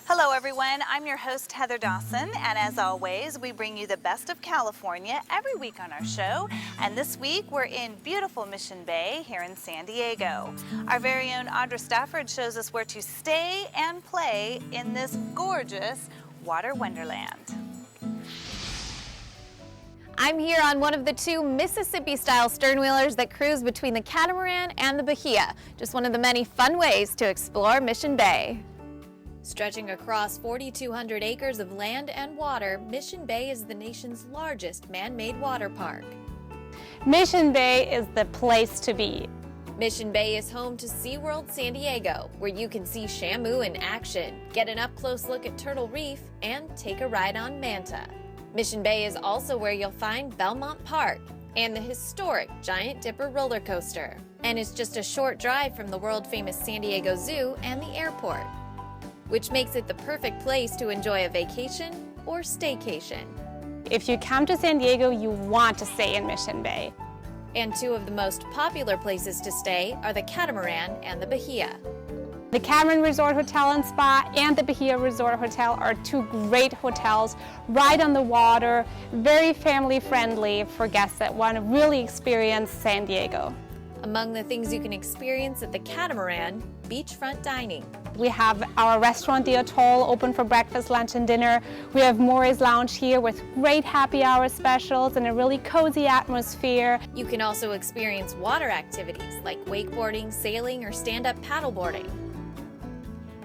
Hello everyone, I'm your host Heather Dawson, and as always we bring you the best of California every week on our show. And this week we're in beautiful Mission Bay here in San Diego. Our very own Audra Stafford shows us where to stay and play in this gorgeous water wonderland. I'm here on one of the two Mississippi-style sternwheelers that cruise between the Catamaran and the Bahia, just one of the many fun ways to explore Mission Bay. Stretching across 4,200 acres of land and water, Mission Bay is the nation's largest man-made water park. Mission Bay is the place to be. Mission Bay is home to SeaWorld San Diego, where you can see Shamu in action, get an up-close look at Turtle Reef, and take a ride on Manta. Mission Bay is also where you'll find Belmont Park and the historic Giant Dipper roller coaster, and is just a short drive from the world-famous San Diego Zoo and the airport, which makes it the perfect place to enjoy a vacation or staycation. If you come to San Diego, you want to stay in Mission Bay. And two of the most popular places to stay are the Catamaran and the Bahia. The Catamaran Resort Hotel and Spa and the Bahia Resort Hotel are two great hotels right on the water, very family friendly for guests that want to really experience San Diego. Among the things you can experience at the Catamaran, beachfront dining. We have our restaurant, the Atoll, open for breakfast, lunch, and dinner. We have Maury's Lounge here with great happy hour specials and a really cozy atmosphere. You can also experience water activities like wakeboarding, sailing, or stand-up paddleboarding.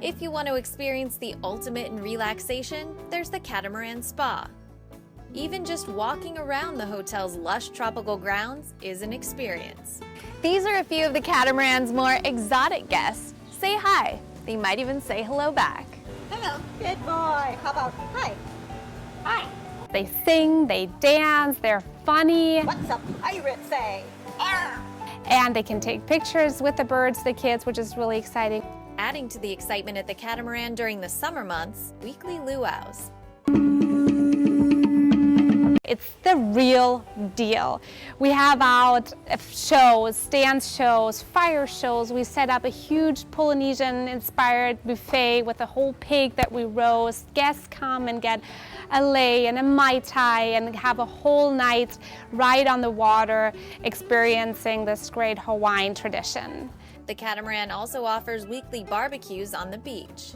If you want to experience the ultimate in relaxation, there's the Catamaran Spa. Even just walking around the hotel's lush tropical grounds is an experience. These are a few of the Catamaran's more exotic guests. Say hi. They might even say hello back. Hello, good boy. How about hi? Hi. They sing, they dance, they're funny. What's a pirate say? Arr! And they can take pictures with the birds, the kids, which is really exciting. Adding to the excitement at the Catamaran during the summer months, weekly luau's. It's the real deal. We have out shows, dance shows, fire shows. We set up a huge Polynesian-inspired buffet with a whole pig that we roast. Guests come and get a lei and a Mai Tai and have a whole night right on the water experiencing this great Hawaiian tradition. The Catamaran also offers weekly barbecues on the beach.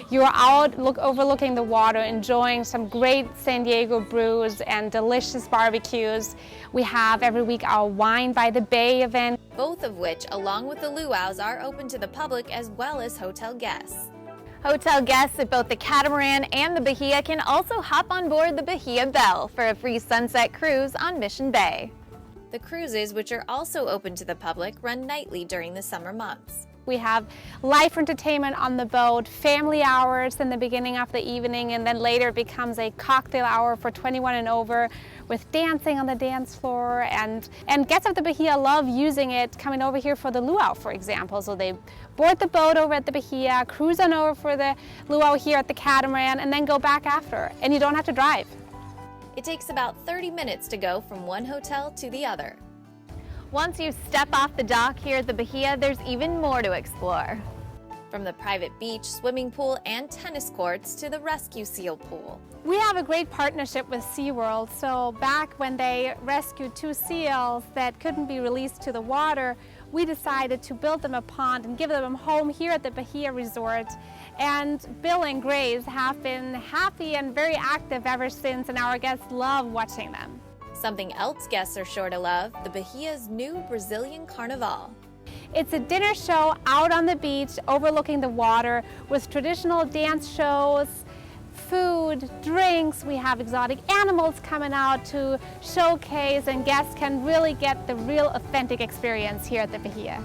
You're out overlooking the water, enjoying some great San Diego brews and delicious barbecues. We have every week our Wine by the Bay event. Both of which, along with the luau's, are open to the public as well as hotel guests. Hotel guests at both the Catamaran and the Bahia can also hop on board the Bahia Belle for a free sunset cruise on Mission Bay. The cruises, which are also open to the public, run nightly during the summer months. We have live entertainment on the boat, family hours in the beginning of the evening, and then later it becomes a cocktail hour for 21 and over with dancing on the dance floor. And guests of the Bahia love using it, coming over here for the luau, for example. So they board the boat over at the Bahia, cruise on over for the luau here at the Catamaran, and then go back after. And you don't have to drive. It takes about 30 minutes to go from one hotel to the other. Once you step off the dock here at the Bahia, there's even more to explore. From the private beach, swimming pool, and tennis courts to the rescue seal pool. We have a great partnership with SeaWorld, so back when they rescued two seals that couldn't be released to the water, we decided to build them a pond and give them a home here at the Bahia Resort. And Bill and Grace have been happy and very active ever since, and our guests love watching them. Something else guests are sure to love, the Bahia's new Brazilian Carnival. It's a dinner show out on the beach overlooking the water with traditional dance shows, food, drinks. We have exotic animals coming out to showcase, and guests can really get the real authentic experience here at the Bahia.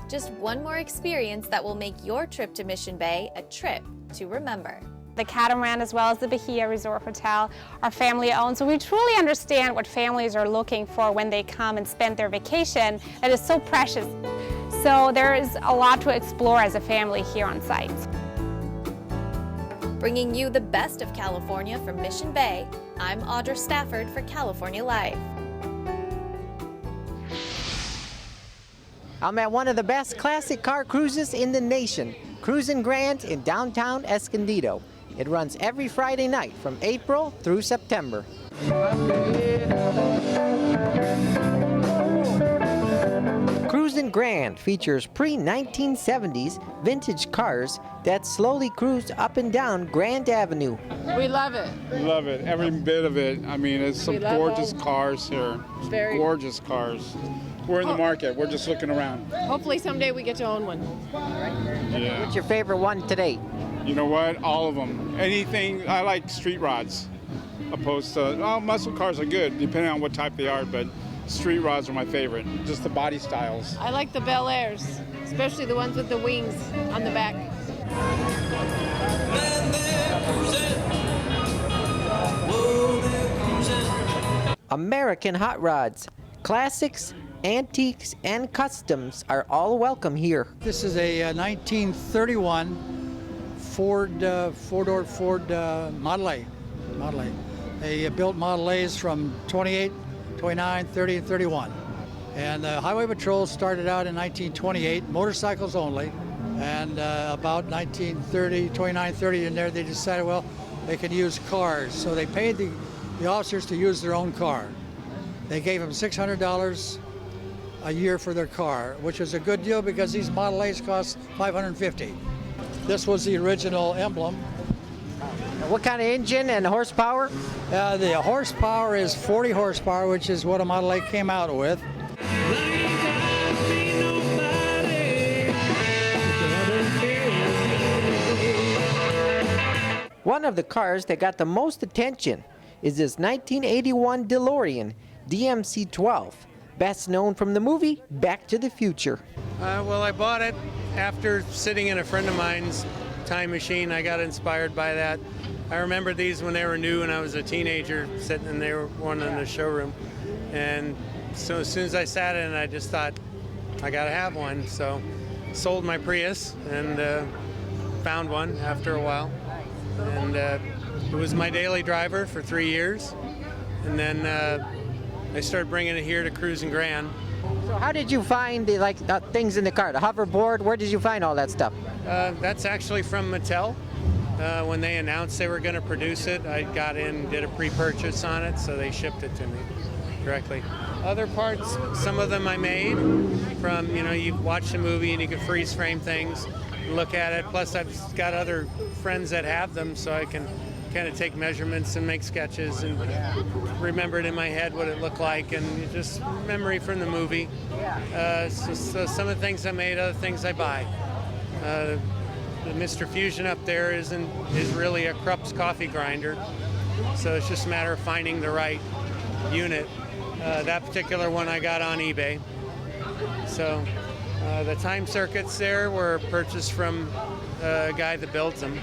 Just one more experience that will make your trip to Mission Bay a trip to remember. The Catamaran as well as the Bahia Resort Hotel are family owned, so we truly understand what families are looking for when they come and spend their vacation that is so precious. So there is a lot to explore as a family here on site. Bringing you the best of California from Mission Bay, I'm Audra Stafford for California Life. I'm at one of the best classic car cruises in the nation, Cruisin Grand in downtown Escondido. It runs every Friday night from April through September. Cruisin Grand features pre-1970s vintage cars that slowly cruise up and down Grand Avenue. We love it. We love it, every bit of it. I mean, it's some gorgeous cars here. Very gorgeous cars. We're in the market. We're just looking around. Hopefully someday we get to own one. Yeah. What's your favorite one to date? You know what? All of them. Anything. I like street rods, opposed to muscle cars are good, depending on what type they are. But street rods are my favorite. Just the body styles. I like the Bel Airs, especially the ones with the wings on the back. American hot rods, classics, antiques, and customs are all welcome here. This is a 1931 four-door Ford Model A. They built Model A's from 28, 29, 30, and 31. And the Highway Patrol started out in 1928, motorcycles only. And about 1930, 29, 30 in there, they decided, well, they could use cars. So they paid the officers to use their own car. They gave them $600 a year for their car, which is a good deal because these Model A's cost $550. This was the original emblem. What kind of engine and horsepower? The horsepower is 40 horsepower, which is what a Model A came out with. One of the cars that got the most attention is this 1981 DeLorean DMC-12, best known from the movie Back to the Future. Well, I bought it after sitting in a friend of mine's time machine. I got inspired by that. I remember these when they were new and I was a teenager sitting and they were one in the showroom. And so as soon as I sat in, I just thought, I gotta have one. So sold my Prius and found one after a while. And it was my daily driver for 3 years. And then I started bringing it here to Cruisin Grand. So how did you find the things in the car, the hoverboard? Where did you find all that stuff? That's actually from Mattel. When they announced they were going to produce it, I got in, did a pre-purchase on it, so they shipped it to me directly. Other parts, some of them I made from, you watch the movie and you can freeze frame things, look at it. Plus I've got other friends that have them, so I can kind of take measurements and make sketches and remember it in my head what it looked like, and just memory from the movie. So some of the things I made, other things I buy. The Mr. Fusion up there is really a Krupp's coffee grinder, so it's just a matter of finding the right unit. That particular one I got on eBay. So the time circuits there were purchased from a guy that builds them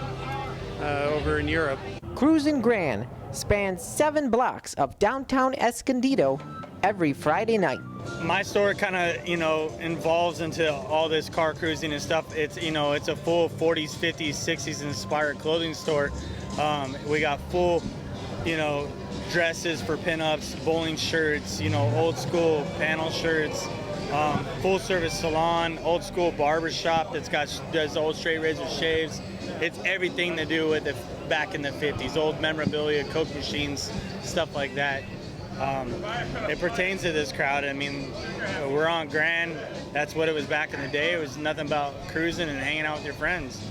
over in Europe. Cruisin Grand spans 7 blocks of downtown Escondido every Friday night. My store kind of, involves into all this car cruising and stuff. It's, it's a full 40s, 50s, 60s inspired clothing store. We got full, dresses for pinups, bowling shirts, old school panel shirts, full service salon, old school barber shop does old straight razor shaves. It's everything to do with back in the 50s, old memorabilia, Coke machines, stuff like that. It pertains to this crowd. I mean, we're on Grand. That's what it was back in the day. It was nothing about cruising and hanging out with your friends.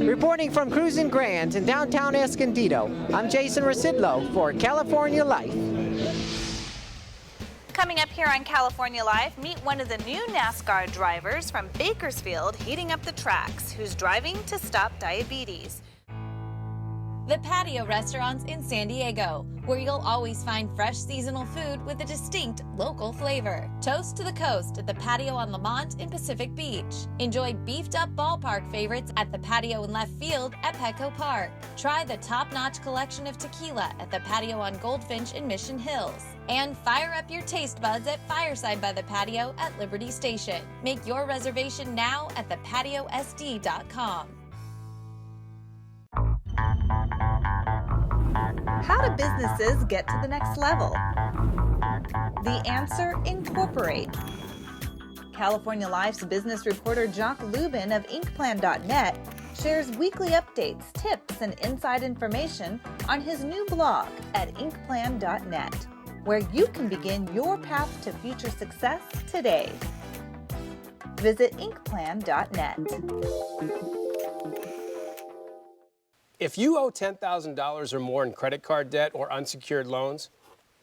Reporting from Cruisin Grand in downtown Escondido, I'm Jason Rasidlo for California Life. Coming up here on California Life, meet one of the new NASCAR drivers from Bakersfield heating up the tracks, who's driving to stop diabetes. The Patio Restaurants in San Diego, where you'll always find fresh seasonal food with a distinct local flavor. Toast to the coast at the Patio on Lamont in Pacific Beach. Enjoy beefed up ballpark favorites at the Patio in Left Field at Petco Park. Try the top-notch collection of tequila at the Patio on Goldfinch in Mission Hills. And fire up your taste buds at Fireside by the Patio at Liberty Station. Make your reservation now at thepatiosd.com. How do businesses get to the next level? The answer: incorporate. California Life's business reporter Jock Lubin of Inkplan.net shares weekly updates, tips, and inside information on his new blog at Inkplan.net, where you can begin your path to future success today. Visit Inkplan.net. If you owe $10,000 or more in credit card debt or unsecured loans,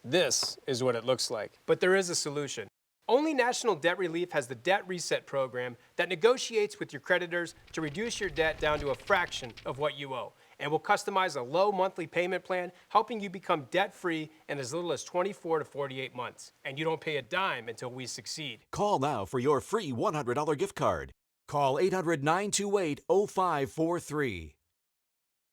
this is what it looks like. But there is a solution. Only National Debt Relief has the Debt Reset program that negotiates with your creditors to reduce your debt down to a fraction of what you owe, and will customize a low monthly payment plan, helping you become debt-free in as little as 24 to 48 months. And you don't pay a dime until we succeed. Call now for your free $100 gift card. Call 800-928-0543.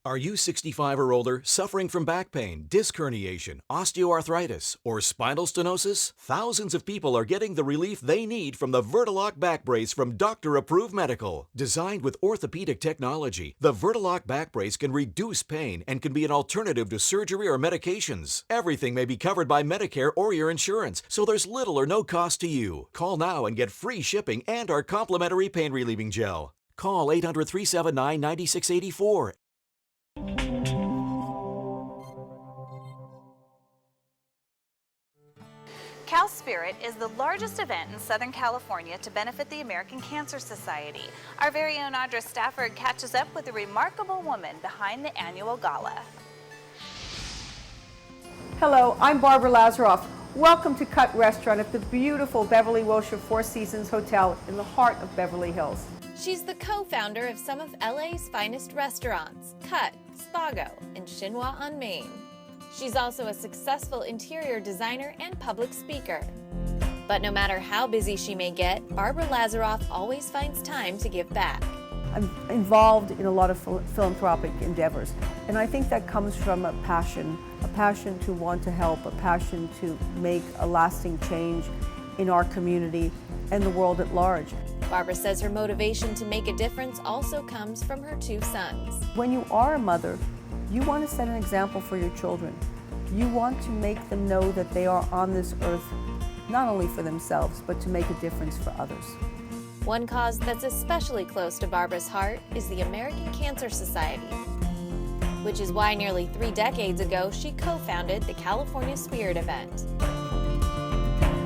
Are you 65 or older, suffering from back pain, disc herniation, osteoarthritis, or spinal stenosis? Thousands of people are getting the relief they need from the Vertilock back brace from Dr. Approved Medical. Designed with orthopedic technology, the Vertilock back brace can reduce pain and can be an alternative to surgery or medications. Everything may be covered by Medicare or your insurance, so there's little or no cost to you. Call now and get free shipping and our complimentary pain relieving gel. Call 800-379-9684. CalSpirit is the largest event in Southern California to benefit the American Cancer Society. Our very own Audra Stafford catches up with the remarkable woman behind the annual gala. Hello, I'm Barbara Lazaroff. Welcome to Cut Restaurant at the beautiful Beverly Wilshire Four Seasons Hotel in the heart of Beverly Hills. She's the co-founder of some of LA's finest restaurants, Cut, Spago, and Chinois on Main. She's also a successful interior designer and public speaker. But no matter how busy she may get, Barbara Lazaroff always finds time to give back. I'm involved in a lot of philanthropic endeavors, and I think that comes from a passion to want to help, a passion to make a lasting change in our community and the world at large. Barbara says her motivation to make a difference also comes from her two sons. When you are a mother, you want to set an example for your children. You want to make them know that they are on this earth not only for themselves, but to make a difference for others. One cause that's especially close to Barbara's heart is the American Cancer Society, which is why nearly 3 decades ago she co-founded the California Spirit event.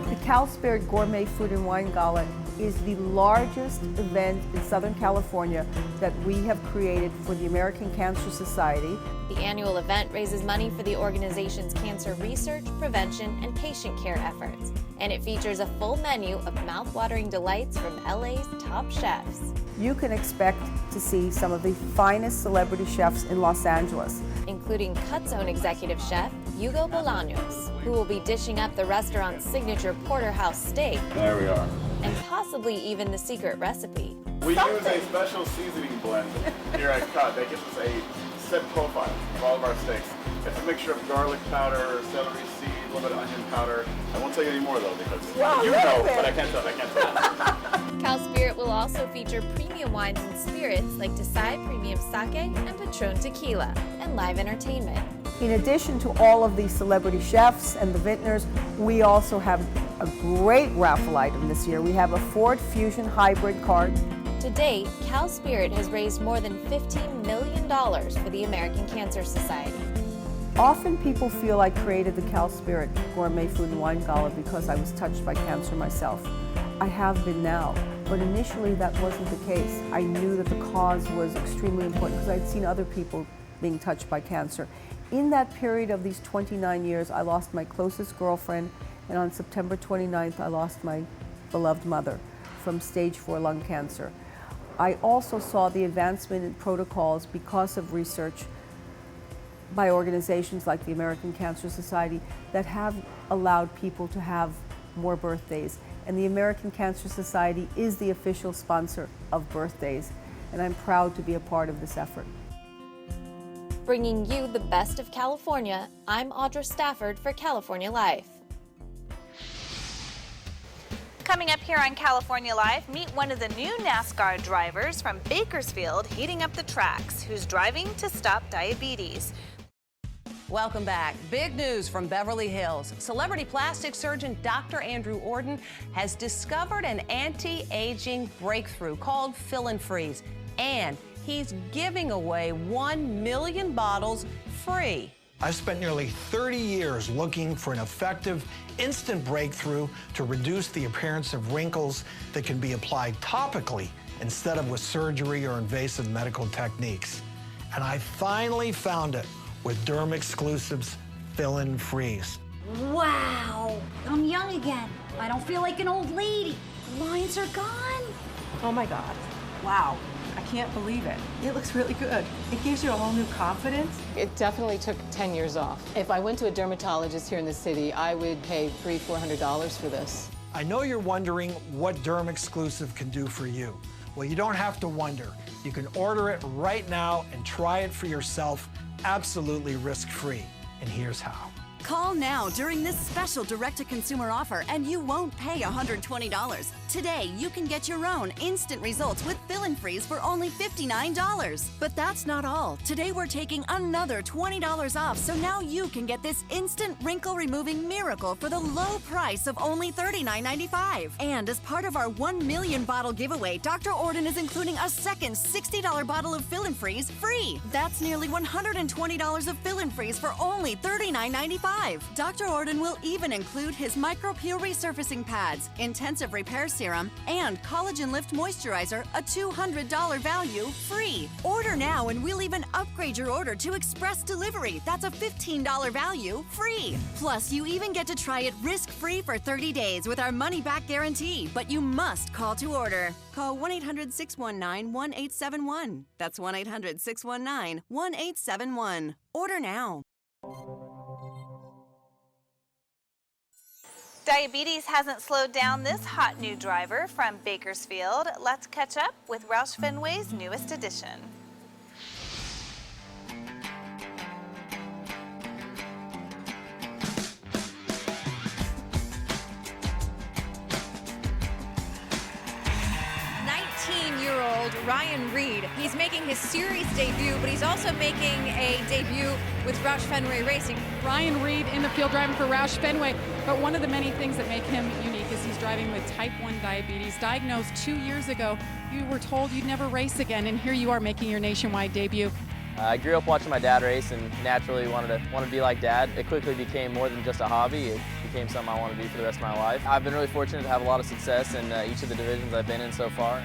The CalSpirit Gourmet Food and Wine Gala is the largest event in Southern California that we have created for the American Cancer Society. The annual event raises money for the organization's cancer research, prevention, and patient care efforts. And it features a full menu of mouth-watering delights from LA's top chefs. You can expect to see some of the finest celebrity chefs in Los Angeles, including Cut's own executive chef, Hugo Bolaños, who will be dishing up the restaurant's signature porterhouse steak. There we are. And possibly even the secret recipe. We use a special seasoning blend here at Cut that gives us a set profile of all of our steaks. It's a mixture of garlic powder, celery seed, a little bit of onion powder. I won't tell you anymore though because you know, but I can't tell. CalSpirit will also feature premium wines and spirits like Desai Premium Sake and Patron Tequila, and live entertainment. In addition to all of the celebrity chefs and the vintners, we also have a great raffle item this year. We have a Ford Fusion hybrid car. To date, CalSpirit has raised more than $15 million for the American Cancer Society. Often people feel I created the CalSpirit Gourmet Food and Wine Gala because I was touched by cancer myself. I have been now, but initially that wasn't the case. I knew that the cause was extremely important because I'd seen other people being touched by cancer. In that period of these 29 years, I lost my closest girlfriend, and on September 29th, I lost my beloved mother from stage 4 lung cancer. I also saw the advancement in protocols because of research by organizations like the American Cancer Society that have allowed people to have more birthdays. And the American Cancer Society is the official sponsor of birthdays, and I'm proud to be a part of this effort. Bringing you the best of California, I'm Audra Stafford for California Life. Coming up here on California Life, meet one of the new NASCAR drivers from Bakersfield heating up the tracks, who's driving to stop diabetes. Welcome back. Big news from Beverly Hills. Celebrity plastic surgeon Dr. Andrew Orden has discovered an anti-aging breakthrough called Fill and Freeze, and he's giving away 1 million bottles free. I've spent nearly 30 years looking for an effective, instant breakthrough to reduce the appearance of wrinkles that can be applied topically instead of with surgery or invasive medical techniques. And I finally found it with Derm Exclusives Fill and Freeze. Wow, I'm young again. I don't feel like an old lady. The lines are gone. Oh my God. Wow. I can't believe it. It looks really good. It gives you a whole new confidence. It definitely took 10 years off. If I went to a dermatologist here in the city, I would pay $300-400 for this. I know you're wondering what Derm Exclusive can do for you. Well, you don't have to wonder. You can order it right now and try it for yourself absolutely risk-free. And here's how. Call now during this special direct-to-consumer offer and you won't pay $120. Today, you can get your own instant results with Fill and Freeze for only $59. But that's not all. Today, we're taking another $20 off, so now you can get this instant wrinkle-removing miracle for the low price of only $39.95. And as part of our 1 million bottle giveaway, Dr. Orden is including a second $60 bottle of Fill and Freeze free. That's nearly $120 of Fill and Freeze for only $39.95. Dr. Orden will even include his micro-peel resurfacing pads, intensive repair serum, and collagen lift moisturizer, a $200 value, free. Order now and we'll even upgrade your order to express delivery. That's a $15 value, free. Plus, you even get to try it risk-free for 30 days with our money-back guarantee, but you must call to order. Call 1-800-619-1871. That's 1-800-619-1871. Order now. Diabetes hasn't slowed down this hot new driver from Bakersfield. Let's catch up with Roush Fenway's newest addition. Ryan Reed. He's making his series debut, but he's also making a debut with Roush Fenway Racing. Ryan Reed in the field driving for Roush Fenway, but one of the many things that make him unique is he's driving with type 1 diabetes, diagnosed 2 years ago. You were told you'd never race again, and here you are making your nationwide debut. I grew up watching my dad race and naturally wanted to be like Dad. It quickly became more than just a hobby. It became something I want to do for the rest of my life. I've been really fortunate to have a lot of success in each of the divisions I've been in so far.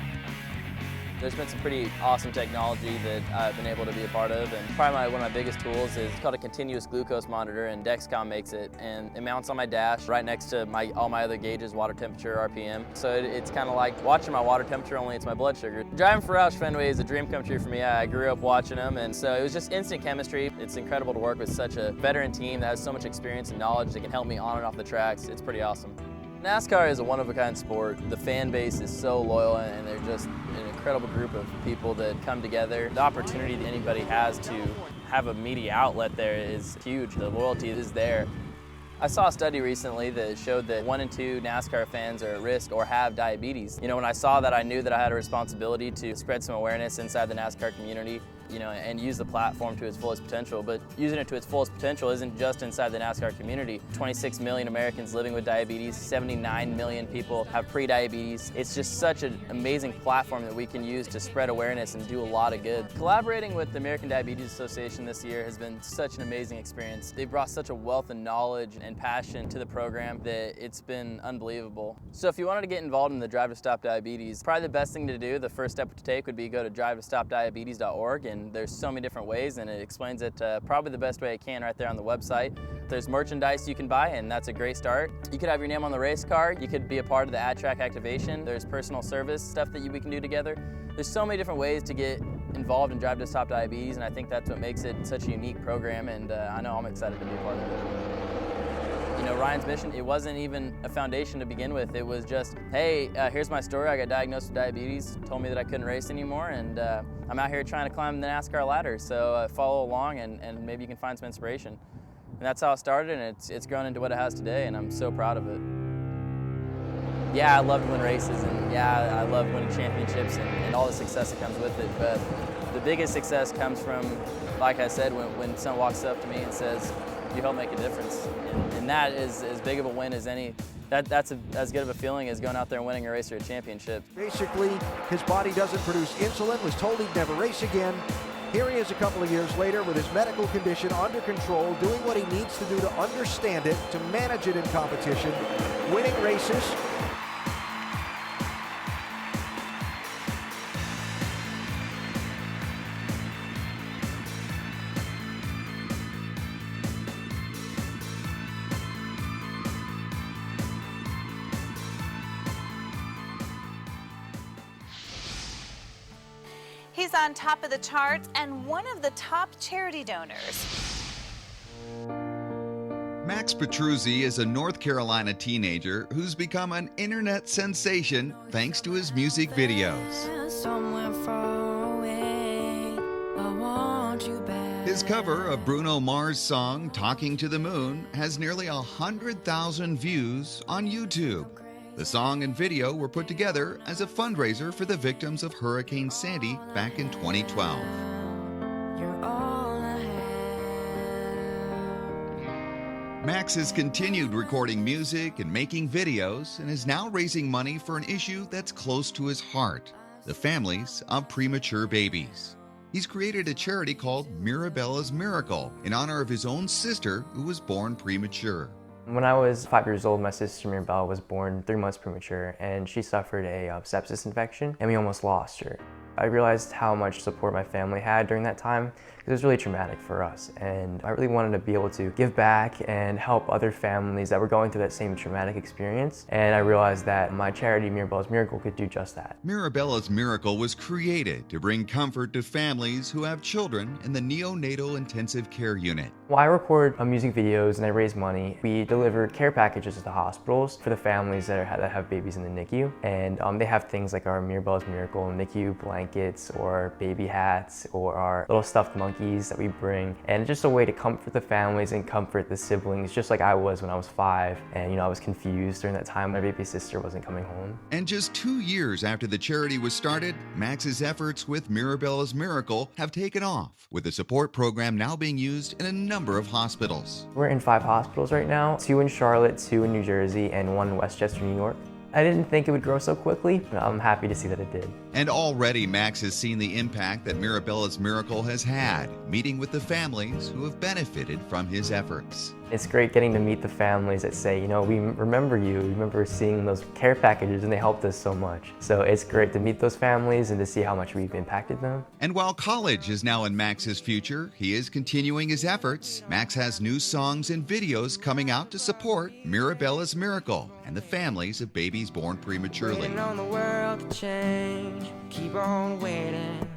There's been some pretty awesome technology that I've been able to be a part of, and probably one of my biggest tools is called a continuous glucose monitor, and Dexcom makes it, and it mounts on my dash right next to all my other gauges, water temperature, RPM. So it's kind of like watching my water temperature, only it's my blood sugar. Driving for Roush Fenway is a dream come true for me. I grew up watching them, and so it was just instant chemistry. It's incredible to work with such a veteran team that has so much experience and knowledge that can help me on and off the tracks. It's pretty awesome. NASCAR is a one-of-a-kind sport. The fan base is so loyal, and they're just an incredible group of people that come together. The opportunity that anybody has to have a media outlet there is huge. The loyalty is there. I saw a study recently that showed that 1 in 2 NASCAR fans are at risk or have diabetes. You know, when I saw that, I knew that I had a responsibility to spread some awareness inside the NASCAR community, you know, and use the platform to its fullest potential. But using it to its fullest potential isn't just inside the NASCAR community. 26 million Americans living with diabetes, 79 million people have pre-diabetes. It's just such an amazing platform that we can use to spread awareness and do a lot of good. Collaborating with the American Diabetes Association this year has been such an amazing experience. They've brought such a wealth of knowledge and passion to the program that it's been unbelievable. So if you wanted to get involved in the Drive to Stop Diabetes, probably the best thing to do, the first step to take would be go to drivetostopdiabetes.org, and there's so many different ways, and it explains it probably the best way it can right there on the website. There's merchandise you can buy, and that's a great start. You could have your name on the race car. You could be a part of the ad-track activation. There's personal service stuff that we can do together. There's so many different ways to get involved in Drive to Stop Diabetes, and I think that's what makes it such a unique program, and I know I'm excited to be a part of it. You know, Ryan's mission, it wasn't even a foundation to begin with. It was just, hey, here's my story. I got diagnosed with diabetes, told me that I couldn't race anymore, and I'm out here trying to climb the NASCAR ladder. So follow along, and maybe you can find some inspiration. And that's how it started, and it's grown into what it has today, and I'm so proud of it. Yeah, I love to win races, and yeah, I love winning championships and all the success that comes with it. But The biggest success comes from, like I said, when someone walks up to me and says, you help make a difference. And that is as big of a win as any. That's as good of a feeling as going out there and winning a race or a championship. Basically, his body doesn't produce insulin, was told he'd never race again. Here he is a couple of years later with his medical condition under control, doing what he needs to do to understand it, to manage it in competition, winning races. He's on top of the charts and one of the top charity donors. Max Petruzzi is a North Carolina teenager who's become an internet sensation thanks to his music videos. Somewhere far away, I want you back. His cover of Bruno Mars' song Talking to the Moon has nearly 100,000 views on YouTube. The song and video were put together as a fundraiser for the victims of Hurricane Sandy back in 2012. You're all I have. Max has continued recording music and making videos and is now raising money for an issue that's close to his heart, the families of premature babies. He's created a charity called Mirabella's Miracle in honor of his own sister who was born premature. When I was 5 years old, my sister Mirabella was born 3 months premature, and she suffered a sepsis infection, and we almost lost her. I realized how much support my family had during that time. It was really traumatic for us, and I really wanted to be able to give back and help other families that were going through that same traumatic experience, and I realized that my charity, Mirabella's Miracle, could do just that. Mirabella's Miracle was created to bring comfort to families who have children in the neonatal intensive care unit. Well, I record music videos and I raise money. We deliver care packages to the hospitals for the families that have babies in the NICU, and they have things like our Mirabella's Miracle NICU blankets or baby hats or our little stuffed monkeys that we bring, and just a way to comfort the families and comfort the siblings, just like I was when I was 5, and I was confused during that time. My baby sister wasn't coming home. And just 2 years after the charity was started, Max's efforts with Mirabella's Miracle have taken off, with the support program now being used in a number of hospitals. We're in 5 hospitals right now, 2 in Charlotte, 2 in New Jersey, and 1 in Westchester, New York. I didn't think it would grow so quickly, but I'm happy to see that it did. And already Max has seen the impact that Mirabella's Miracle has had, meeting with the families who have benefited from his efforts. It's great getting to meet the families that say, we remember you, we remember seeing those care packages and they helped us so much. So it's great to meet those families and to see how much we've impacted them. And while college is now in Max's future, he is continuing his efforts. Max has new songs and videos coming out to support Mirabella's Miracle and the families of babies born prematurely. Waiting on the world to change, keep on waiting.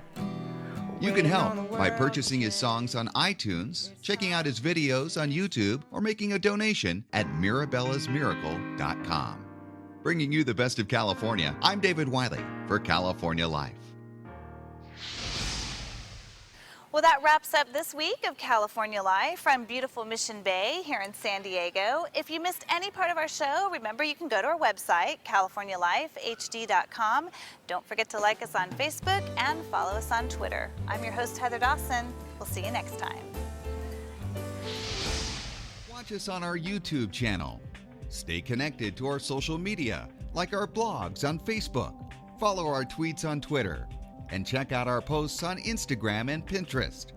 You can help by purchasing his songs on iTunes, checking out his videos on YouTube, or making a donation at mirabellasmiracle.com. Bringing you the best of California, I'm David Wiley for California Life. Well, that wraps up this week of California Life from beautiful Mission Bay here in San Diego. If you missed any part of our show, remember you can go to our website, californialifehd.com. Don't forget to like us on Facebook and follow us on Twitter. I'm your host, Heather Dawson. We'll see you next time. Watch us on our YouTube channel. Stay connected to our social media, like our blogs on Facebook. Follow our tweets on Twitter. And check out our posts on Instagram and Pinterest.